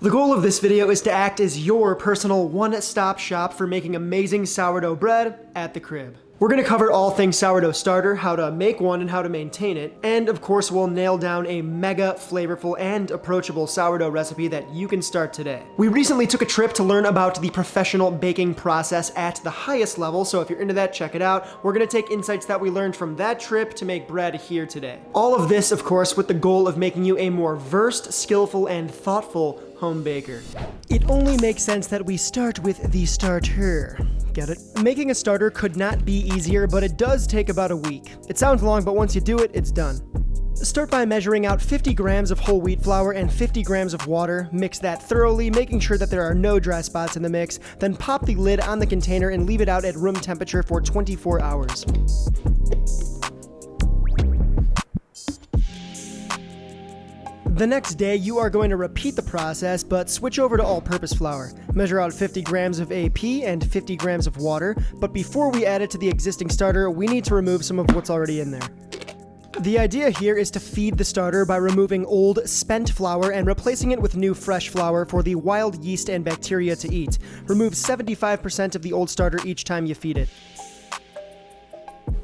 The goal of this video is to act as your personal one-stop shop for making amazing sourdough bread at the crib. We're going to cover all things sourdough starter, how to make one and how to maintain it, and of course we'll nail down a mega flavorful and approachable sourdough recipe that you can start today. We recently took a trip to learn about the professional baking process at the highest level, so if you're into that, check it out. We're going to take insights that we learned from that trip to make bread here today. All of this, of course, with the goal of making you a more versed, skillful, and thoughtful home baker. It only makes sense that we start with the starter. Get it? Making a starter could not be easier, but it does take about a week. It sounds long, but once you do it, it's done. Start by measuring out 50 grams of whole wheat flour and 50 grams of water. Mix that thoroughly, making sure that there are no dry spots in the mix. Then pop the lid on the container and leave it out at room temperature for 24 hours. The next day, you are going to repeat the process, but switch over to all-purpose flour. Measure out 50 grams of AP and 50 grams of water, but before we add it to the existing starter, we need to remove some of what's already in there. The idea here is to feed the starter by removing old, spent flour and replacing it with new, fresh flour for the wild yeast and bacteria to eat. Remove 75% of the old starter each time you feed it.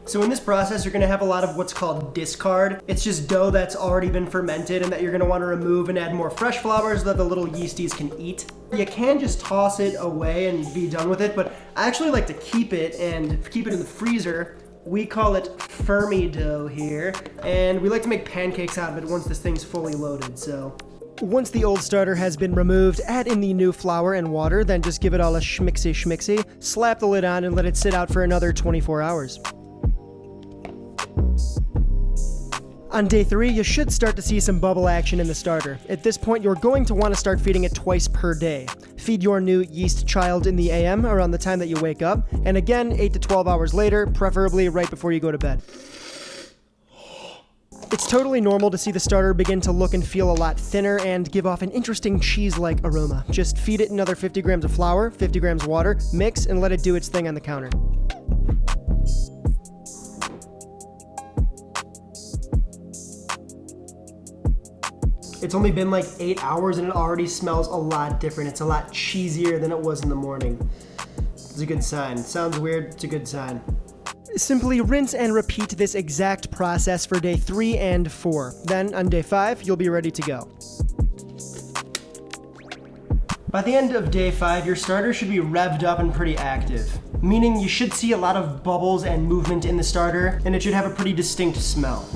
So in this process, you're going to have a lot of what's called discard. It's just dough that's already been fermented and that you're going to want to remove and add more fresh flour so that the little yeasties can eat. You can just toss it away and be done with it, but I actually like to keep it in the freezer. We call it Fermi dough here, and we like to make pancakes out of it once this thing's fully loaded, so. Once the old starter has been removed, add in the new flour and water, then just give it all a schmixy, slap the lid on and let it sit out for another 24 hours. On day 3, you should start to see some bubble action in the starter. At this point, you're going to want to start feeding it twice per day. Feed your new yeast child in the AM around the time that you wake up, and again 8 to 12 hours later, preferably right before you go to bed. It's totally normal to see the starter begin to look and feel a lot thinner and give off an interesting cheese-like aroma. Just feed it another 50 grams of flour, 50 grams of water, mix, and let it do its thing on the counter. It's only been like 8 hours and it already smells a lot different. It's a lot cheesier than it was in the morning. It's a good sign. Sounds weird, it's a good sign. Simply rinse and repeat this exact process for day 3 and 4. Then on day 5, you'll be ready to go. By the end of day 5, your starter should be revved up and pretty active, meaning you should see a lot of bubbles and movement in the starter, and it should have a pretty distinct smell.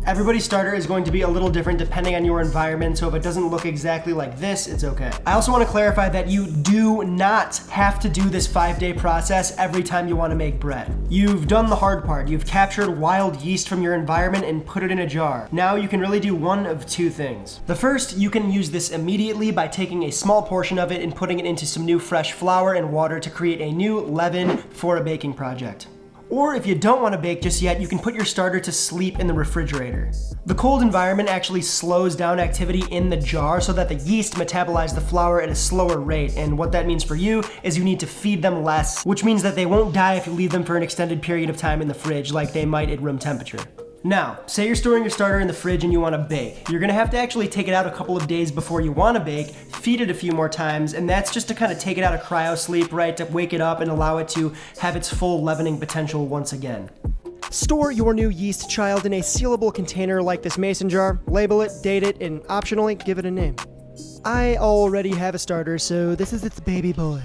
Everybody's starter is going to be a little different depending on your environment, so if it doesn't look exactly like this, it's okay. I also want to clarify that you do not have to do this 5-day process every time you want to make bread. You've done the hard part. You've captured wild yeast from your environment and put it in a jar. Now you can really do one of two things. The first, you can use this immediately by taking a small portion of it and putting it into some new fresh flour and water to create a new leaven for a baking project. Or if you don't want to bake just yet, you can put your starter to sleep in the refrigerator. The cold environment actually slows down activity in the jar so that the yeast metabolize the flour at a slower rate, and what that means for you is you need to feed them less, which means that they won't die if you leave them for an extended period of time in the fridge like they might at room temperature. Now, say you're storing your starter in the fridge and you want to bake. You're going to have to actually take it out a couple of days before you want to bake, feed it a few more times, and that's just to kind of take it out of cryo sleep, right? To wake it up and allow it to have its full leavening potential once again. Store your new yeast child in a sealable container like this mason jar, label it, date it, and optionally give it a name. I already have a starter, so this is its baby boy.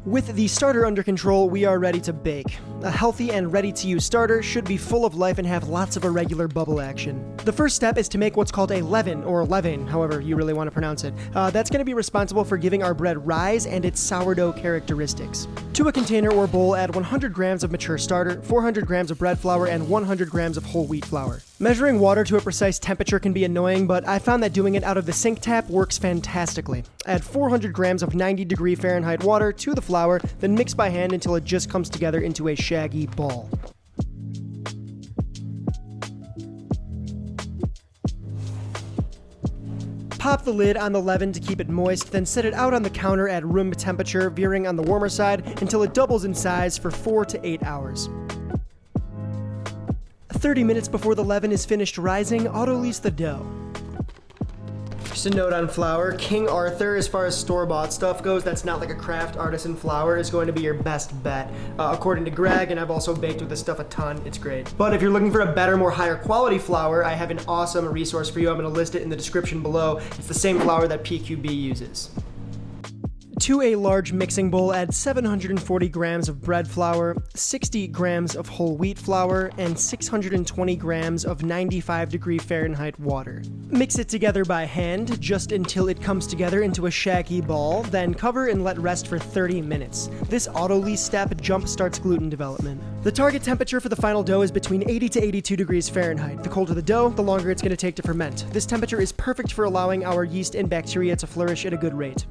With the starter under control, we are ready to bake. A healthy and ready-to-use starter should be full of life and have lots of irregular bubble action. The first step is to make what's called a leaven, or levain, however you really want to pronounce it. That's going to be responsible for giving our bread rise and its sourdough characteristics. To a container or bowl, add 100 grams of mature starter, 400 grams of bread flour, and 100 grams of whole wheat flour. Measuring water to a precise temperature can be annoying, but I found that doing it out of the sink tap works fantastically. Add 400 grams of 90-degree Fahrenheit water to the flour, then mix by hand until it just comes together into a shaggy ball. Pop the lid on the leaven to keep it moist, then set it out on the counter at room temperature, veering on the warmer side until it doubles in size for 4 to 8 hours. 30 minutes before the leaven is finished rising, autolyse the dough. Just a note on flour, King Arthur, as far as store-bought stuff goes, that's not like a craft artisan flour, is going to be your best bet. According to Greg, and I've also baked with this stuff a ton, it's great. But if you're looking for a better, more higher quality flour, I have an awesome resource for you. I'm gonna list it in the description below. It's the same flour that PQB uses. To a large mixing bowl, add 740 grams of bread flour, 60 grams of whole wheat flour, and 620 grams of 95-degree Fahrenheit water. Mix it together by hand, just until it comes together into a shaggy ball, then cover and let rest for 30 minutes. This Autolysing step jumpstarts gluten development. The target temperature for the final dough is between 80 to 82 degrees Fahrenheit. The colder the dough, the longer it's going to take to ferment. This temperature is perfect for allowing our yeast and bacteria to flourish at a good rate.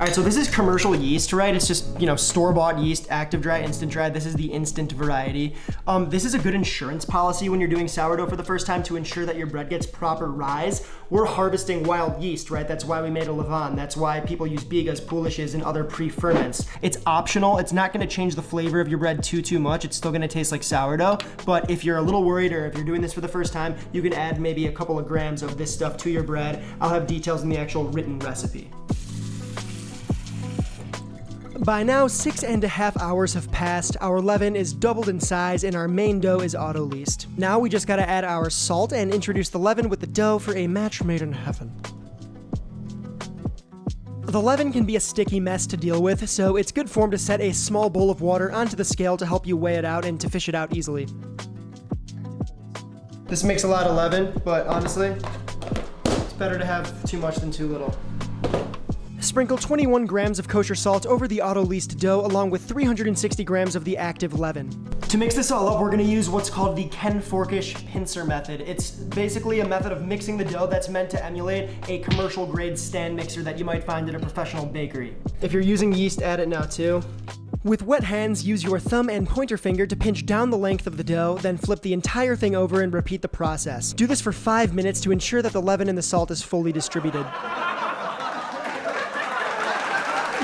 All right, so this is commercial yeast, right? It's just, store-bought yeast, active dry, instant dry. This is the instant variety. This is a good insurance policy when you're doing sourdough for the first time to ensure that your bread gets proper rise. We're harvesting wild yeast, right? That's why we made a Levain. That's why people use bigas, pouliches, and other pre-ferments. It's optional. It's not gonna change the flavor of your bread too much. It's still gonna taste like sourdough. But if you're a little worried or if you're doing this for the first time, you can add maybe a couple of grams of this stuff to your bread. I'll have details in the actual written recipe. By now, 6.5 hours have passed, our leaven is doubled in size, and our main dough is auto-leased. Now we just gotta add our salt and introduce the leaven with the dough for a match made in heaven. The leaven can be a sticky mess to deal with, so it's good form to set a small bowl of water onto the scale to help you weigh it out and to fish it out easily. This makes a lot of leaven, but honestly, it's better to have too much than too little. Sprinkle 21 grams of kosher salt over the auto-leased dough along with 360 grams of the active leaven. To mix this all up, we're gonna use what's called the Ken Forkish pincer method. It's basically a method of mixing the dough that's meant to emulate a commercial grade stand mixer that you might find at a professional bakery. If you're using yeast, add it now too. With wet hands, use your thumb and pointer finger to pinch down the length of the dough, then flip the entire thing over and repeat the process. Do this for 5 minutes to ensure that the leaven and the salt is fully distributed.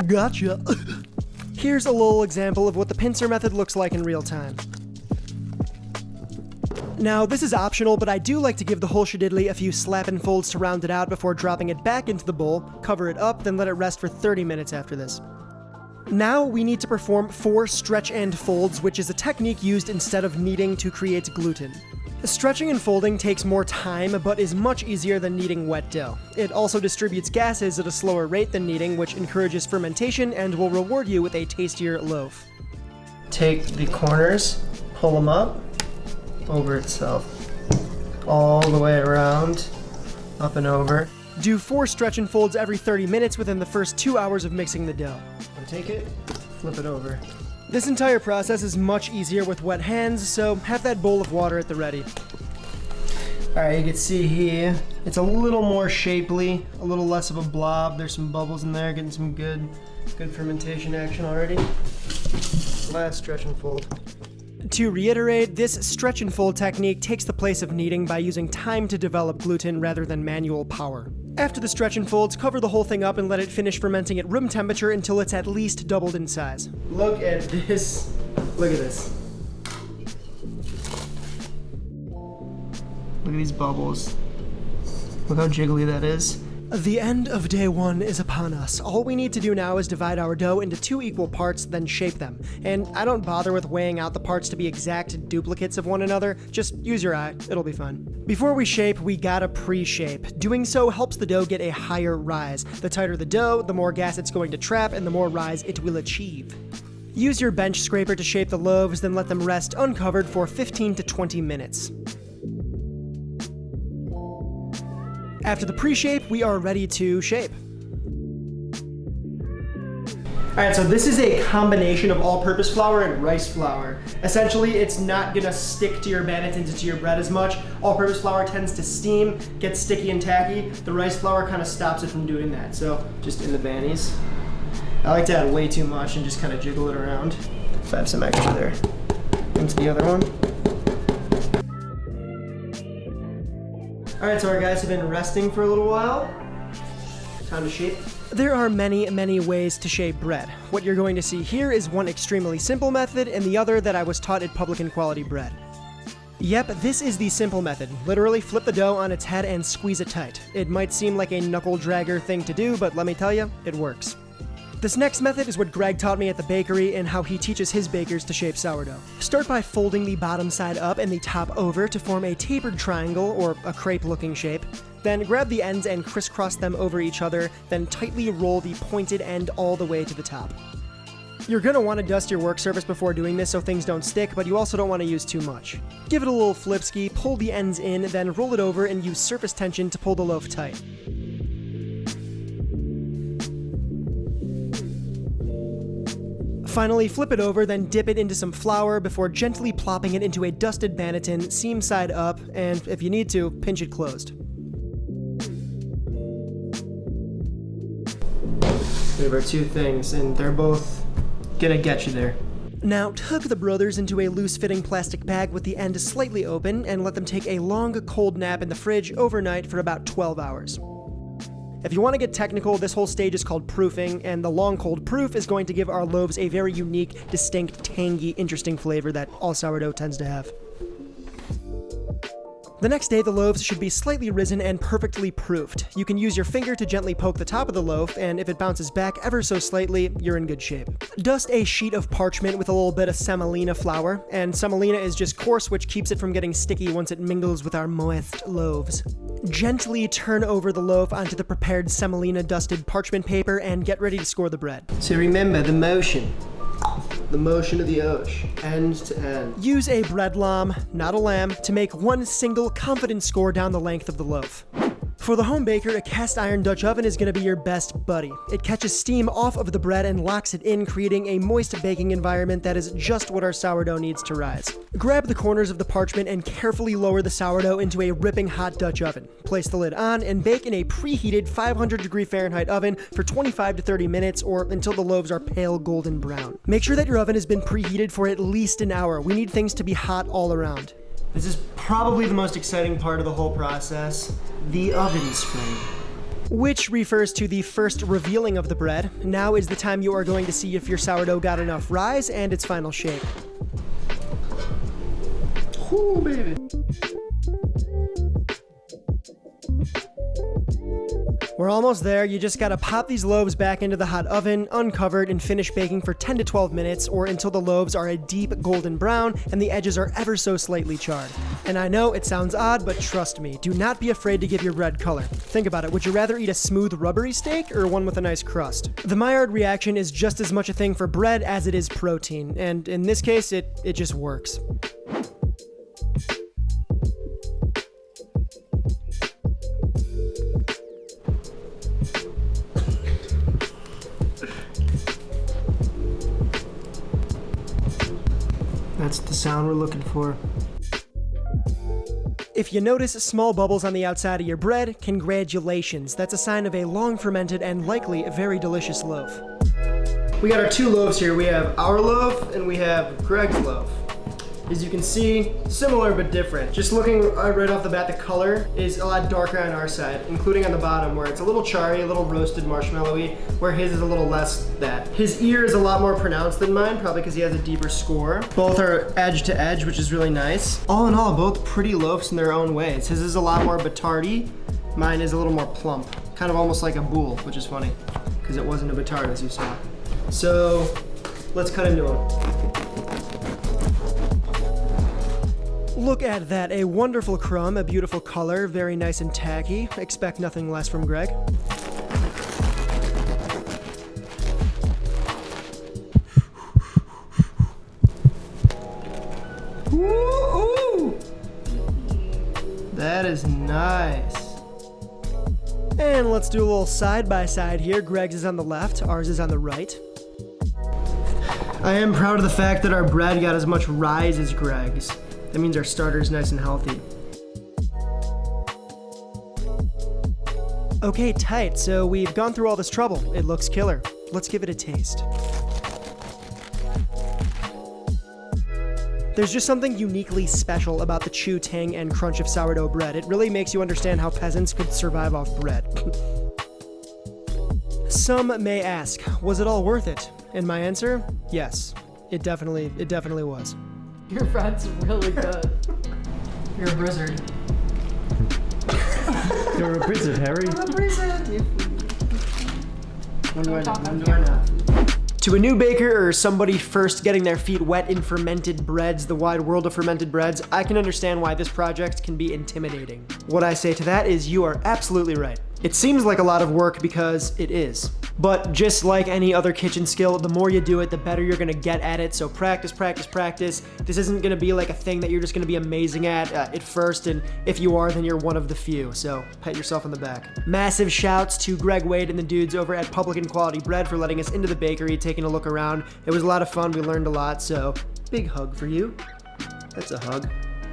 Gotcha. Here's a little example of what the pincer method looks like in real time. Now, this is optional, but I do like to give the whole shadiddly a few slap and folds to round it out before dropping it back into the bowl, cover it up, then let it rest for 30 minutes after this. Now we need to perform 4 stretch and folds, which is a technique used instead of kneading to create gluten. Stretching and folding takes more time, but is much easier than kneading wet dough. It also distributes gases at a slower rate than kneading, which encourages fermentation and will reward you with a tastier loaf. Take the corners, pull them up, over itself, all the way around, up and over. Do 4 stretch and folds every 30 minutes within the first 2 hours of mixing the dough. Take it, flip it over. This entire process is much easier with wet hands, so have that bowl of water at the ready. Alright, you can see here, it's a little more shapely, a little less of a blob. There's some bubbles in there, getting some good fermentation action already. Last stretch and fold. To reiterate, this stretch and fold technique takes the place of kneading by using time to develop gluten rather than manual power. After the stretch and folds, cover the whole thing up and let it finish fermenting at room temperature until it's at least doubled in size. Look at this. Look at this. Look at these bubbles. Look how jiggly that is. The end of day 1 is upon us. All we need to do now is divide our dough into 2 equal parts, then shape them. And I don't bother with weighing out the parts to be exact duplicates of one another. Just use your eye, it'll be fun. Before we shape, we gotta pre-shape. Doing so helps the dough get a higher rise. The tighter the dough, the more gas it's going to trap and the more rise it will achieve. Use your bench scraper to shape the loaves, then let them rest uncovered for 15 to 20 minutes. After the pre-shape, we are ready to shape. Alright, so this is a combination of all-purpose flour and rice flour. Essentially, it's not gonna stick to your bannetons into your bread as much. All-purpose flour tends to steam, gets sticky and tacky. The rice flour kind of stops it from doing that. So, just in the bannies. I like to add way too much and just kind of jiggle it around. If I have some extra there. Into the other one. Alright, so our guys have been resting for a little while. Time to shape. There are many ways to shape bread. What you're going to see here is one extremely simple method and the other that I was taught at Publican Quality Bread. Yep, this is the simple method. Literally flip the dough on its head and squeeze it tight. It might seem like a knuckle dragger thing to do, but let me tell you, it works. This next method is what Greg taught me at the bakery and how he teaches his bakers to shape sourdough. Start by folding the bottom side up and the top over to form a tapered triangle or a crepe-looking shape. Then grab the ends and crisscross them over each other, then tightly roll the pointed end all the way to the top. You're going to want to dust your work surface before doing this so things don't stick, but you also don't want to use too much. Give it a little flip ski, pull the ends in, then roll it over and use surface tension to pull the loaf tight. Finally, flip it over, then dip it into some flour before gently plopping it into a dusted banneton, seam side up, and if you need to, pinch it closed. We have our two things, and they're both gonna get you there. Now, tuck the brothers into a loose-fitting plastic bag with the end slightly open, and let them take a long, cold nap in the fridge overnight for about 12 hours. If you want to get technical, this whole stage is called proofing, and the long cold proof is going to give our loaves a very unique, distinct, tangy, interesting flavor that all sourdough tends to have. The next day, the loaves should be slightly risen and perfectly proofed. You can use your finger to gently poke the top of the loaf, and if it bounces back ever so slightly, you're in good shape. Dust a sheet of parchment with a little bit of semolina flour, and semolina is just coarse, which keeps it from getting sticky once it mingles with our moist loaves. Gently turn over the loaf onto the prepared semolina dusted parchment paper and get ready to score the bread. So remember the motion. The motion of the osh, end to end. Use a bread lamb, not a lamb, to make one single confident score down the length of the loaf. For the home baker, a cast iron Dutch oven is going to be your best buddy. It catches steam off of the bread and locks it in, creating a moist baking environment that is just what our sourdough needs to rise. Grab the corners of the parchment and carefully lower the sourdough into a ripping hot Dutch oven. Place the lid on and bake in a preheated 500-degree Fahrenheit oven for 25 to 30 minutes or until the loaves are pale golden brown. Make sure that your oven has been preheated for at least an hour. We need things to be hot all around. This is probably the most exciting part of the whole process, the oven spray. Which refers to the first revealing of the bread. Now is the time you are going to see if your sourdough got enough rise and its final shape. Ooh, baby. We're almost there. You just gotta pop these loaves back into the hot oven, uncovered, and finish baking for 10 to 12 minutes or until the loaves are a deep golden brown and the edges are ever so slightly charred. And I know it sounds odd, but trust me, do not be afraid to give your bread color. Think about it. Would you rather eat a smooth, rubbery steak or one with a nice crust? The Maillard reaction is just as much a thing for bread as it is protein, and in this case, it just works. That's the sound we're looking for. If you notice small bubbles on the outside of your bread, congratulations. That's a sign of a long fermented and likely a very delicious loaf. We got our two loaves here. We have our loaf and we have Greg's loaf. As you can see, similar but different. Just looking right off the bat, the color is a lot darker on our side, including on the bottom where it's a little charry, a little roasted marshmallowy, where his is a little less that. His ear is a lot more pronounced than mine, probably because he has a deeper score. Both are edge to edge, which is really nice. All in all, both pretty loaves in their own ways. His is a lot more batardi, mine is a little more plump. Kind of almost like a boule, which is funny, because it wasn't a batard as you saw. So, let's cut into them. Look at that, a wonderful crumb, a beautiful color, very nice and tacky. Expect nothing less from Greg. Ooh, that is nice. And let's do a little side by side here. Greg's is on the left, ours is on the right. I am proud of the fact that our bread got as much rise as Greg's. That means our starter is nice and healthy. Okay, tight. So we've gone through all this trouble. It looks killer. Let's give it a taste. There's just something uniquely special about the chew, tang, and crunch of sourdough bread. It really makes you understand how peasants could survive off bread. Some may ask, was it all worth it? And my answer, yes. It definitely was. Your bread's really good. You're a blizzard. You're a blizzard, Harry. I'm a blizzard. To a new baker or somebody first getting their feet wet in fermented breads, the wide world of fermented breads, I can understand why this project can be intimidating. What I say to that is you are absolutely right. It seems like a lot of work because it is. But just like any other kitchen skill, the more you do it, the better you're gonna get at it. So practice, practice, practice. This isn't gonna be like a thing that you're just gonna be amazing at first, and if you are, then you're one of the few. So pat yourself on the back. Massive shouts to Greg Wade and the dudes over at Public and Quality Bread for letting us into the bakery, taking a look around. It was a lot of fun, we learned a lot, so big hug for you. That's a hug.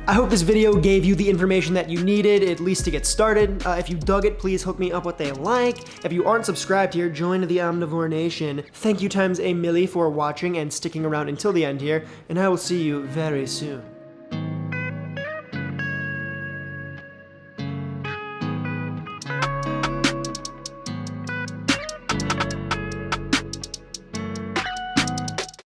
I hope this video gave you the information that you needed, at least to get started. If you dug it, please hook me up with a like. If you aren't subscribed here, join the Omnivore Nation. Thank you times a milli for watching and sticking around until the end here, and I will see you very soon.